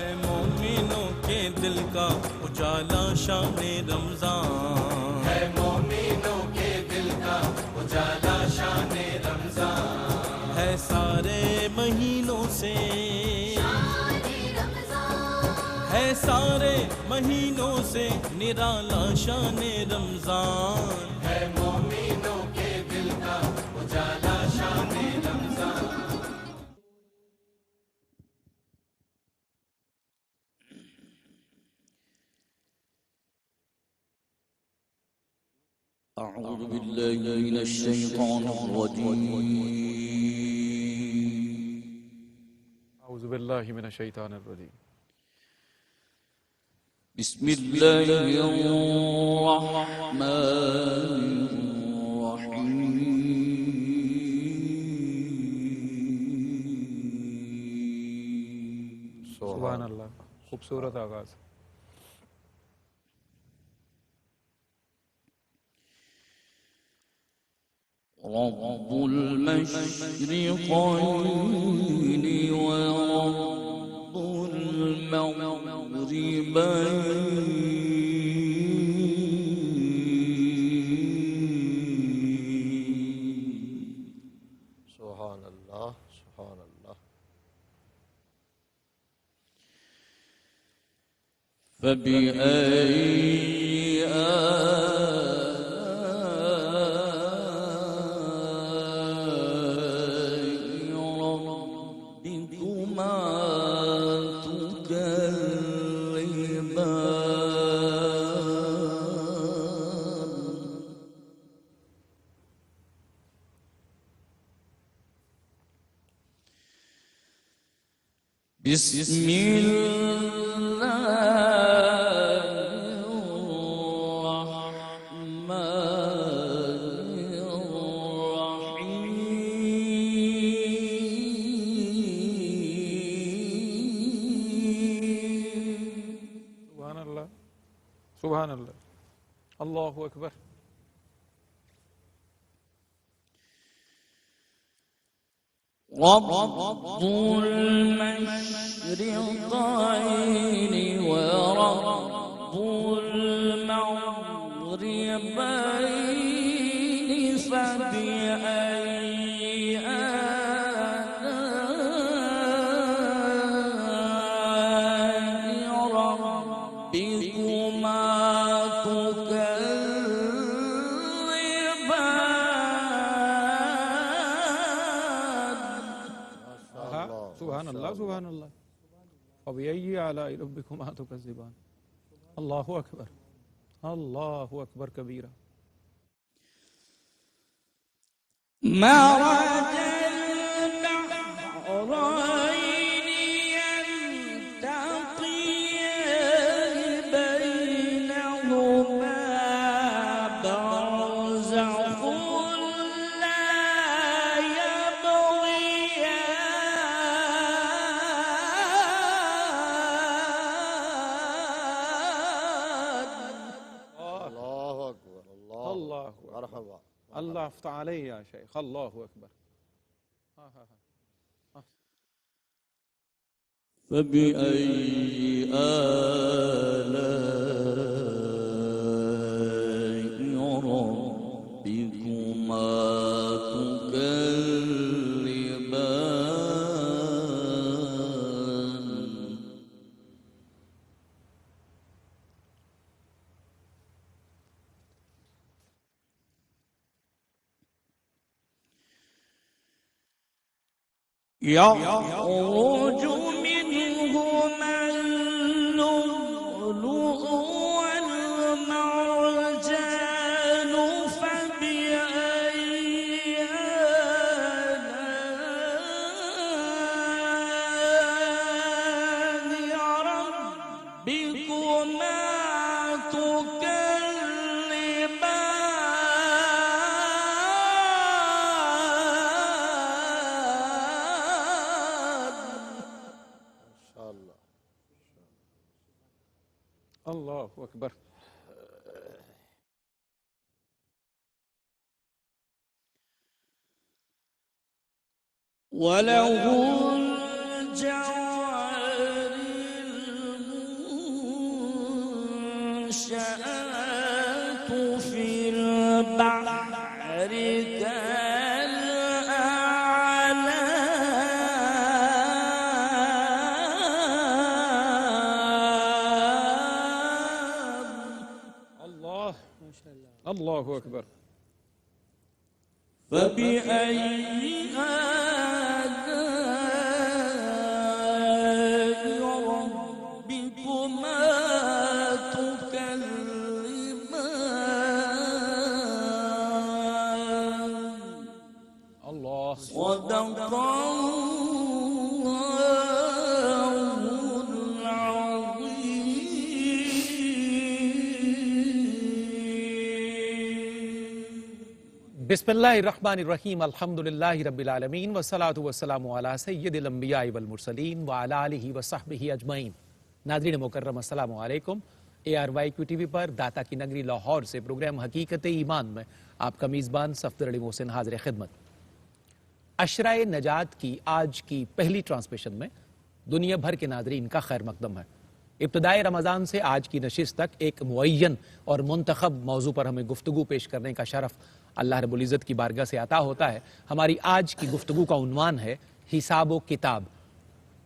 ہے مومنوں کے دل کا اجالا شان رمضان، ہے مومنوں کے دل کا اجالا شان رمضان، ہے سارے مہینوں سے ہے سارے مہینوں سے نرالا شان رمضان، ہے مومنوں کے دل کا اجالا شان رمضان۔ أعوذ بالله من الشيطان الرجيم. أعوذ بالله من الشيطان الرجيم. بسم الله الرحمن الرحيم. سبحان اللہ، خوبصورت آغاز۔ رب المشرقين ورب المغربين سبحان اللہ سبحان اللہ۔ فبأي بسم الله الرحمن الرحيم. سبحان اللہ، سبحان اللہ، اللہ اکبر۔ رب المشرقين ورب المغربين فبأي آلاء ربكما سبحان اللہ، سبحان اللہ۔ فبأي آلاء ربكما تكذبان۔ اللہ اکبر، اللہ اکبر کبیرہ۔ مرج البحرين يلتقيان بينهما برزخ لا مرحبا۔ اللہ افتح علیہ یا شیخ، اللہ اکبر۔ فبأي آلاء ربكما تكذبان. يخرج منهما اللؤلؤ والمرجان فبأي آلاء ربكما اللہ اکبر۔ وله الجوار اللہ اکبر. فبأي آلاء ربكما تكذبان اللہ. صدق الله العظيم. بسم اللہ الرحمن الرحیم. الحمدللہ رب العالمین والصلاة والسلام علی سید الانبیاء والمرسلین وعلی آلہ وصحبہ اجمعین. ناظرین مکرم السلام علیکم. ARYQ ٹی وی پر داتا کی نگری لاہور سے پروگرام حقیقت ایمان میں آپ کا میزبان صفدر علی محسن حاضر خدمت. عشرۂ نجات کی آج کی پہلی ٹرانسمیشن میں دنیا بھر کے ناظرین کا خیر مقدم ہے. ابتدائے رمضان سے آج کی نشست تک ایک معین اور منتخب موضوع پر ہمیں گفتگو پیش کرنے کا شرف اللہ رب العزت کی بارگاہ سے عطا ہوتا ہے. ہماری آج کی گفتگو کا عنوان ہے حساب و کتاب.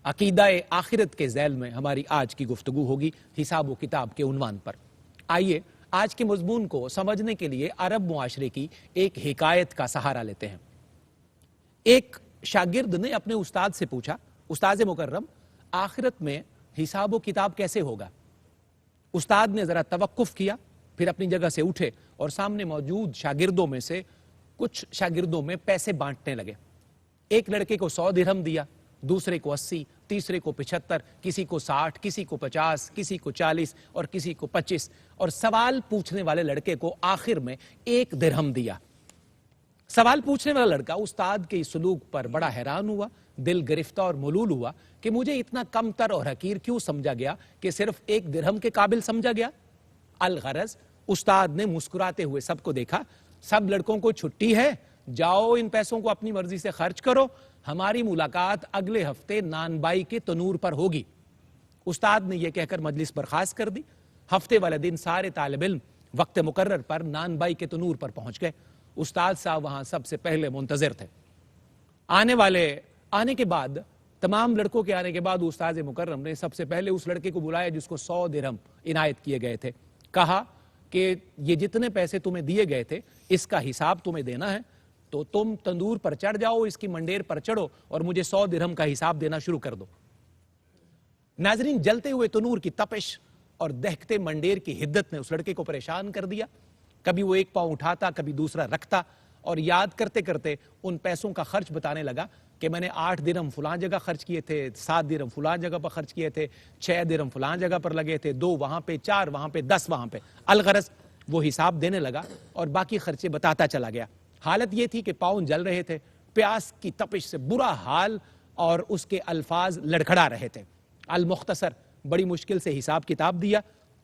عقیدہ آخرت کے ذیل میں ہماری آج کی گفتگو ہوگی حساب و کتاب کے عنوان پر. آئیے آج کے مضمون کو سمجھنے کے لیے عرب معاشرے کی ایک حکایت کا سہارا لیتے ہیں. ایک شاگرد نے اپنے استاد سے پوچھا, استاد مکرم آخرت میں حساب و کتاب کیسے ہوگا؟ استاد نے ذرا توقف کیا, پھر اپنی جگہ سے اٹھے اور سامنے موجود شاگردوں میں سے کچھ شاگردوں میں پیسے بانٹنے لگے. ایک لڑکے کو 100 درہم دیا, دوسرے کو 80, تیسرے کو 75, کسی کو 60, کسی کو 50, کسی کو 40 اور کسی کو 25, اور سوال پوچھنے والے لڑکے کو آخر میں 1 درہم دیا. سوال پوچھنے والا لڑکا استاد کے اس سلوک پر بڑا حیران ہوا, دل گرفتہ اور ملول ہوا کہ مجھے اتنا کم تر اور حقیر کیوں سمجھا گیا کہ صرف 1 درہم کے قابل سمجھا گیا. الغرض استاد نے مسکراتے ہوئے سب کو دیکھا, سب لڑکوں کو چھٹی ہے, جاؤ ان پیسوں کو اپنی مرضی سے خرچ کرو, ہماری ملاقات اگلے ہفتے نان بائی کے تنور پر ہوگی. استاد نے یہ کہہ کر مجلس برخاست کر دی. ہفتے والے دن سارے طالب علم وقت مقرر پر نان بائی کے تنور پر پہنچ گئے. استاد صاحب وہاں سب سے پہلے منتظر تھے. آنے کے بعد تمام لڑکوں کے آنے کے بعد استاد مکرم نے سب سے پہلے اس لڑکے کو بلایا جس کو 100 درہم عنایت کیے گئے تھے. کہا کہ یہ جتنے پیسے تمہیں دیے گئے تھے اس کا حساب تمہیں دینا ہے, تو تم تندور پر چڑھ جاؤ, اس کی منڈیر پر چڑھو اور مجھے 100 درہم کا حساب دینا شروع کر دو. ناظرین, جلتے ہوئے تنور کی تپش اور دہکتے منڈیر کی حدت نے اس لڑکے کو پریشان کر دیا. کبھی وہ ایک پاؤں اٹھاتا, کبھی دوسرا رکھتا, اور یاد کرتے کرتے ان پیسوں کا خرچ بتانے لگا کہ میں نے 8 درہم فلاں جگہ خرچ کیے تھے, 7 درہم فلاں جگہ پر خرچ کیے تھے, 6 درہم فلاں جگہ پر لگے تھے, 2 وہاں پہ, 4 وہاں پہ, 10 وہاں پہ. الغرض وہ حساب دینے لگا اور باقی خرچے بتاتا چلا گیا. حالت یہ تھی کہ پاؤں جل رہے تھے, پیاس کی تپش سے برا حال, اور اس کے الفاظ لڑکھڑا رہے تھے. المختصر بڑی مشکل سے حساب کتاب دیا,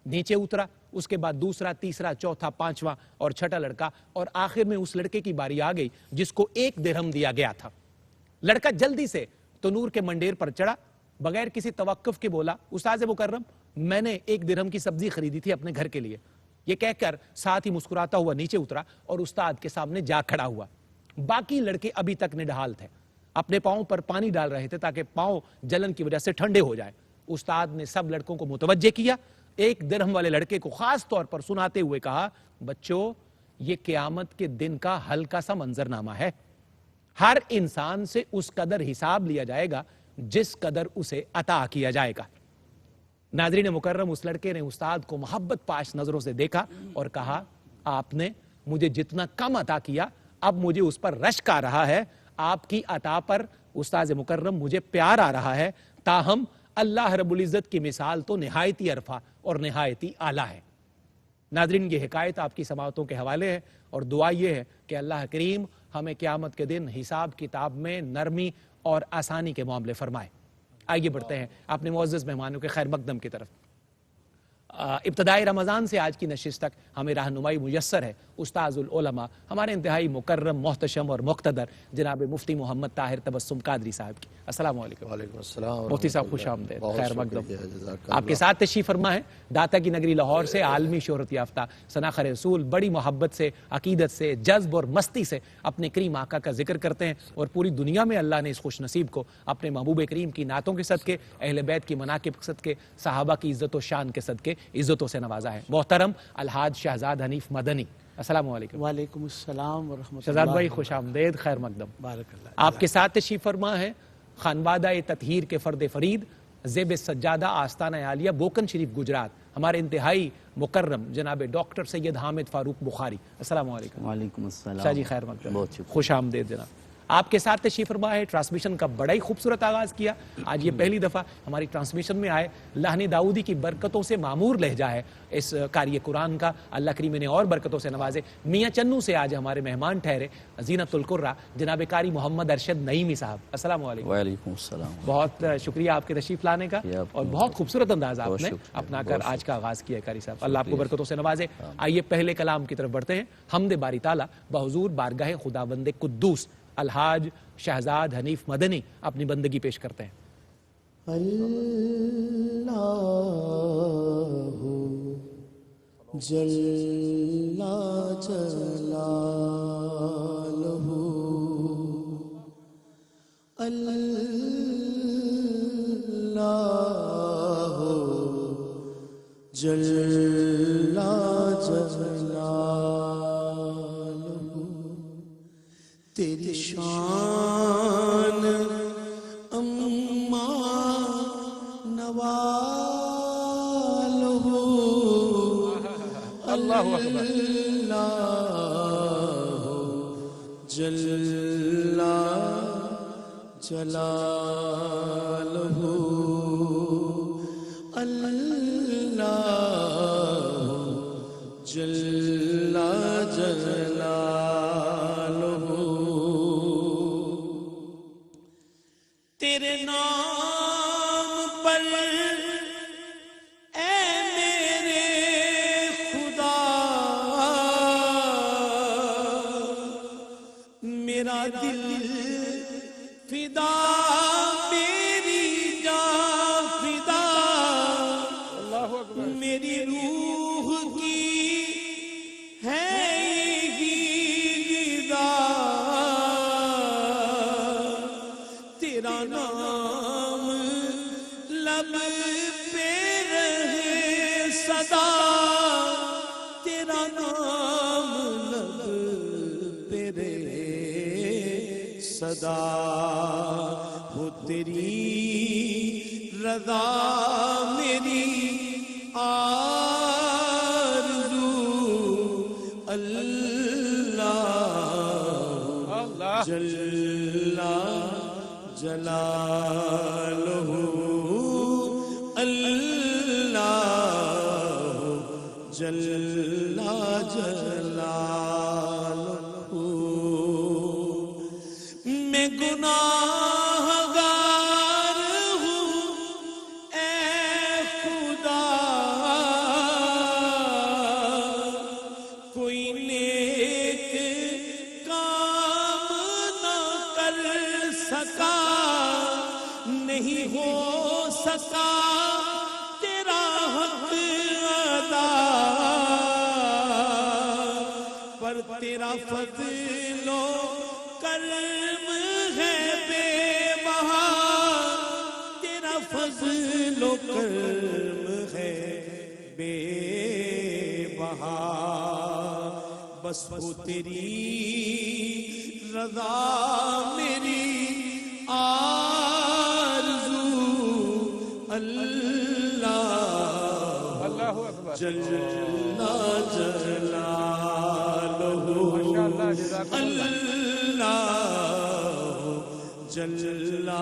نیچے اترا, اس کے بعد دوسرا, تیسرا, چوتھا, 5واں اور 6واں لڑکا, اور آخر میں اس لڑکے کی باری آ گئی جس کو 1 درہم دیا گیا تھا. لڑکا جلدی سے تنور کے منڈیر پر چڑھا, بغیر کسی توقف کے بولا, استاد مکرم میں نے 1 درہم کی سبزی خریدی تھی اپنے گھر کے لیے. یہ کہہ کر ساتھ ہی مسکراتا ہوا نیچے اترا اور استاد کے سامنے جا کھڑا ہوا. باقی لڑکے ابھی تک نڈھال تھے, اپنے پاؤں پر پانی ڈال رہے تھے تاکہ پاؤں جلن کی وجہ سے ٹھنڈے ہو جائیں. استاد نے سب لڑکوں کو متوجہ کیا, 1 درہم والے لڑکے کو خاص طور پر سناتے ہوئے کہا, بچوں یہ قیامت کے دن کا ہلکا سا منظرنامہ ہے. ہر انسان سے اس قدر حساب لیا جائے گا جس قدر اسے عطا کیا جائے گا. ناظرین مکرم, اس لڑکے نے استاد کو محبت پاش نظروں سے دیکھا اور کہا, آپ نے مجھے جتنا کم عطا کیا اب مجھے اس پر رشک آ رہا ہے, آپ کی عطا پر استاد مکرم مجھے پیار آ رہا ہے, تاہم اللہ رب العزت کی مثال تو نہایتی عرفہ اور نہایتی اعلیٰ ہے. ناظرین, یہ حکایت آپ کی سماعتوں کے حوالے ہے, اور دعا یہ ہے کہ اللہ کریم ہمیں قیامت کے دن حساب کتاب میں نرمی اور آسانی کے معاملے فرمائے. آئیے بڑھتے ہیں اپنے معزز مہمانوں کے خیر مقدم کی طرف. ابتدائی رمضان سے آج کی نشست تک ہمیں رہنمائی میسر ہے استاذ العلماء ہمارے انتہائی مکرم, محتشم اور مقتدر جناب مفتی محمد طاہر تبسم قادری صاحب کی. السلام علیکم. وعلیکم السلام. مفتی صاحب خوش آمدید, خیر مقدم. جزاک آپ کے ساتھ تشریف فرما ہے داتا کی نگری لاہور سے عالمی شہرت یافتہ ثناء رسول, بڑی محبت سے, عقیدت سے, جذب اور مستی سے اپنے کریم آقا کا ذکر کرتے ہیں, اور پوری دنیا میں اللہ نے اس خوش نصیب کو اپنے محبوب کریم کی نعتوں کے صدقے, اہل بیت کی مناقب کے صدقے, صحابہ کی عزت و شان کے صدقے عزتوں سے نوازا ہے. محترم الحاج شہزاد حنیف مدنی, السلام علیکم. وعلیکم السلام ورحمۃ اللہ. شہزاد بھائی خوش آمدید، خیر مقدم. بارک اللہ. آپ کے ساتھ تشریف فرما ہے خانوادہ تطہیر کے فرد فرید زیب سجادہ آستانہ عالیہ بوکن شریف گجرات، ہمارے انتہائی مکرم جناب ڈاکٹر سید حامد فاروق بخاری. السلام علیکم. وعلیکم السلام. شاہ جی خیر مقدم. بہت شکریہ. خوش آمدید جناب. آپ کے ساتھ تشریف فرما ہے. ٹرانسمیشن کا بڑا ہی خوبصورت آغاز کیا. آج یہ پہلی دفعہ ہماری ٹرانسمیشن میں آئے. لہن داؤدی کی برکتوں سے معمور لہجہ ہے اس قاری قرآن کا. اللہ کریم نے اور برکتوں سے نوازے. میاں چنو سے آج ہمارے مہمان ٹھہرے زینت القرہ جناب قاری محمد ارشد نعیمی صاحب. السلام علیکم. وعلیکم السلام. بہت شکریہ آپ کے تشریف لانے کا، اور بہت خوبصورت انداز آپ نے اپنا کر آج کا آغاز کیا قاری صاحب. اللہ آپ کو برکتوں سے نوازے. آئیے پہلے کلام کی طرف بڑھتے ہیں. حمد باری تعالیٰ بحضور بارگاہ خداوند قدوس الحاج شہزاد حنیف مدنی اپنی بندگی پیش کرتے ہیں. اللہ جل جلالہ اللہ جل جلالہ تیری شان اما نوال ہو. اللہ اکبر. جل جلالہ اللہ جل جلالہ تیرے نام پر اے میرے خدا میرا دل فدا میری جان فدا اللہ اکبر. میری روح کی ہے غذا تیرا نام لب پہ رہے صدا تیرا نام لب پہ رہے صدا ہو تیری رضا میری آرزو اللہ جل جلالہ اللہ جل جلالہ. میں گناہ گار ہوں اے خدا کوئی نیک کام نہ کر سکا نہیں ہو سکا تیرا حق ادا پر تیرا فضل و کرم ہے بے بہا تیرا فضل و کرم ہے بے بہا بس وہ تیری رضا میری آرزو اللہ اللہ اکبر. جل جلالہ ماشاءاللہ جزاک اللہ. اللہ جل جلالہ.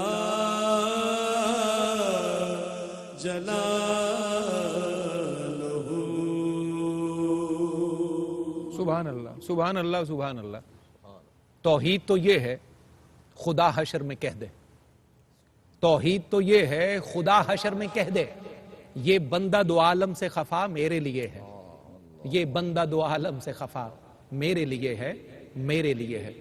سبحان اللہ سبحان اللہ سبحان اللہ. توحید تو یہ ہے خدا حشر میں کہہ دے. توحید تو یہ ہے خدا حشر میں کہہ دے یہ بندہ دو عالم سے خفا میرے لیے ہے. یہ بندہ دو عالم سے خفا میرے لیے ہے میرے لیے ہے.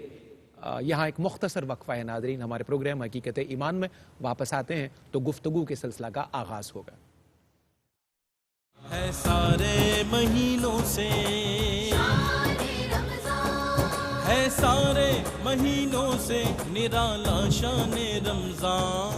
یہاں ایک مختصر وقفہ ہے ناظرین. ہمارے پروگرام حقیقت ایمان میں واپس آتے ہیں تو گفتگو کے سلسلہ کا آغاز ہوگا. ہے سارے مہینوں سے ہے سارے مہینوں سے نرالا شان رمضان.